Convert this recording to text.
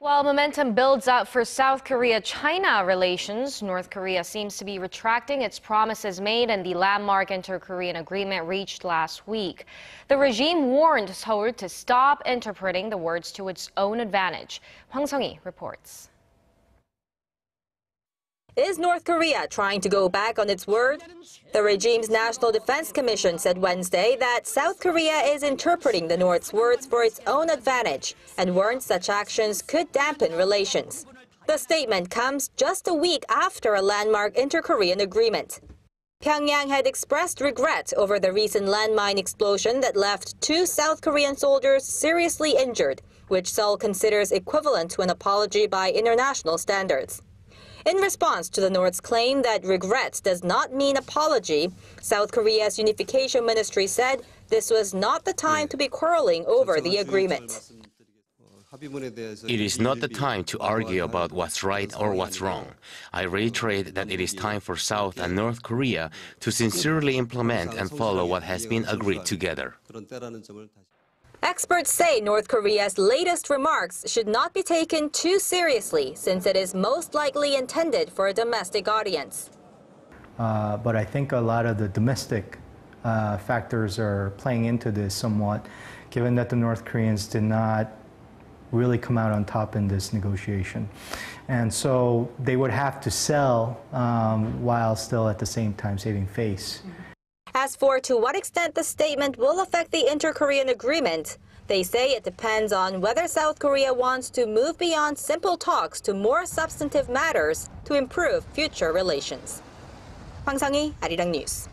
While momentum builds up for South Korea-China relations, North Korea seems to be retracting its promises made in the landmark inter-Korean agreement reached last week. The regime warned Seoul to stop interpreting the words to its own advantage. Hwang Sung reports. Is North Korea trying to go back on its word? The regime's National Defense Commission said Wednesday that South Korea is interpreting the North's words for its own advantage and warned such actions could dampen relations. The statement comes just a week after a landmark inter-Korean agreement. Pyongyang had expressed regret over the recent landmine explosion that left 2 South Korean soldiers seriously injured, which Seoul considers equivalent to an apology by international standards. In response to the North's claim that regret does not mean apology, South Korea's unification ministry said this was not the time to be quarreling over the agreement. It is not the time to argue about what's right or what's wrong. I reiterate that it is time for South and North Korea to sincerely implement and follow what has been agreed together. Experts say North Korea's latest remarks should not be taken too seriously since it is most likely intended for a domestic audience. But I think a lot of the domestic factors are playing into this somewhat, given that the North Koreans did not really come out on top in this negotiation. And so they would have to sell while still at the same time saving face. As for to what extent the statement will affect the inter-Korean agreement, they say it depends on whether South Korea wants to move beyond simple talks to more substantive matters to improve future relations. Hwang Sung, Arirang News.